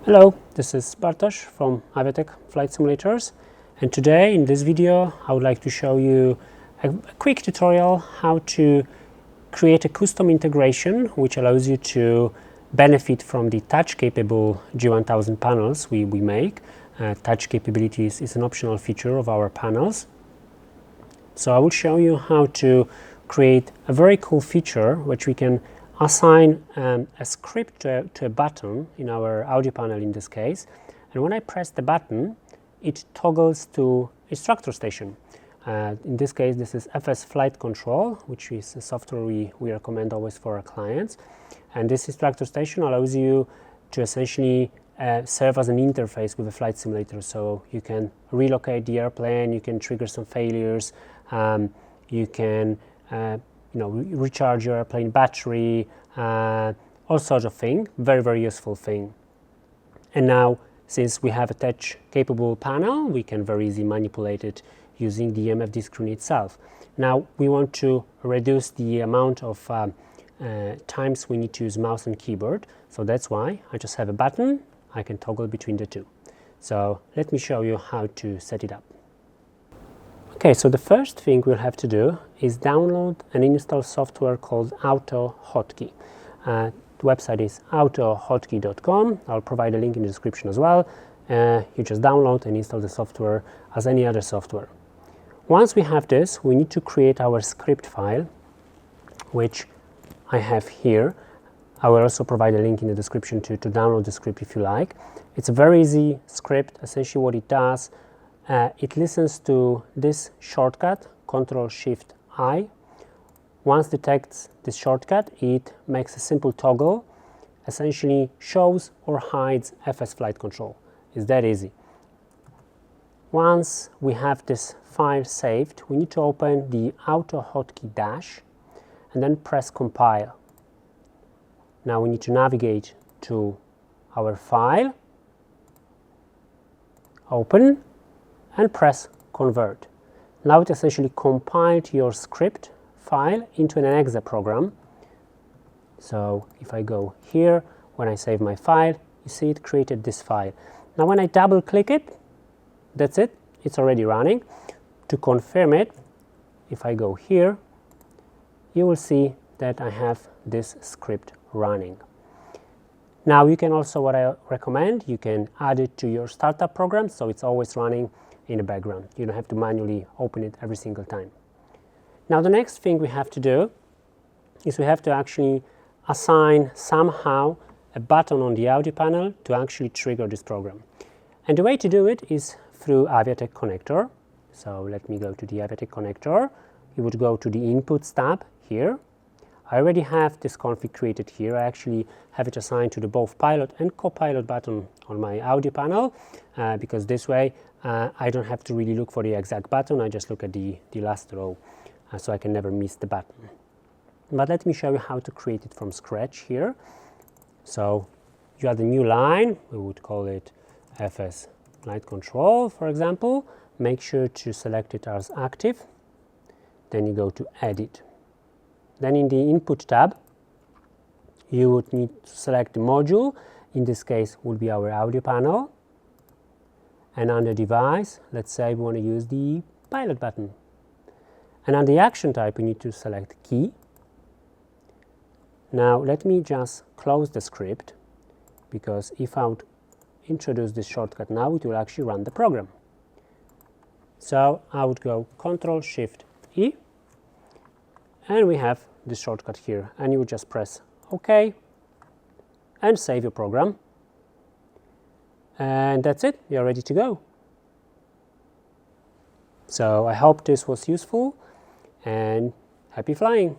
Hello, this is Bartosz from Aviatek Flight Simulators, and today in this video I would like to show you a quick tutorial how to create a custom integration which allows you to benefit from the touch capable G1000 panels we make. Touch capabilities is an optional feature of our panels. So I will show you how to create a very cool feature which we can assign a script to a button in our audio panel in this case, and when I press the button it toggles to Instructor Station. In this case this is FS Flight Control, which is a software we recommend always for our clients, and this Instructor Station allows you to essentially serve as an interface with a flight simulator, so you can relocate the airplane, you can trigger some failures, you can recharge your airplane battery, all sorts of things. Very useful thing. And now, since we have a touch capable panel, we can very easily manipulate it using the MFD screen itself. Now we want to reduce the amount of times we need to use mouse and keyboard, so that's why I just have a button. I can toggle between the two. So let me show you how to set it up. Okay, so the first thing we'll have to do is download and install software called AutoHotkey. The website is autohotkey.com. I'll provide a link in the description as well. You just download and install the software as any other software. Once we have this, we need to create our script file, which I have here. I will also provide a link in the description to download the script if you like. It's a very easy script. Essentially what it does, it listens to this shortcut, Ctrl-Shift-I. Once detects this shortcut, it makes a simple toggle, essentially shows or hides FS Flight Control. It's that easy. Once we have this file saved, we need to open the AutoHotkey dash and then press compile. Now we need to navigate to our file, open, and press convert. Now it essentially compiled your script file into an exe program. So if I go here, when I save my file, you see it created this file. Now when I double click it, that's it, it's already running. To confirm it, if I go here, you will see that I have this script running. Now you can also, what I recommend, you can add it to your startup program, so it's always running in the background. You don't have to manually open it every single time. Now the next thing we have to do is we have to actually assign somehow a button on the audio panel to actually trigger this program. And the way to do it is through Aviatek connector. So let me go to the Aviatek connector. You would go to the Inputs tab here. I already have this config created here. I actually have it assigned to the both pilot and co-pilot button on my audio panel, because this way I don't have to really look for the exact button. I just look at the last row, so I can never miss the button. But let me show you how to create it from scratch here. So you add a new line. We would call it FS Flight Control, for example. Make sure to select it as active. Then you go to Edit. Then in the Input tab, you would need to select the module. In this case would be our audio panel. And under Device, let's say we want to use the pilot button. And on the action type, we need to select Key. Now let me just close the script, because if I would introduce this shortcut now, it will actually run the program. So I would go Ctrl-Shift-E, and we have this shortcut here, and you would just press OK and save your program, and that's it, you're ready to go. So I hope this was useful, and happy flying!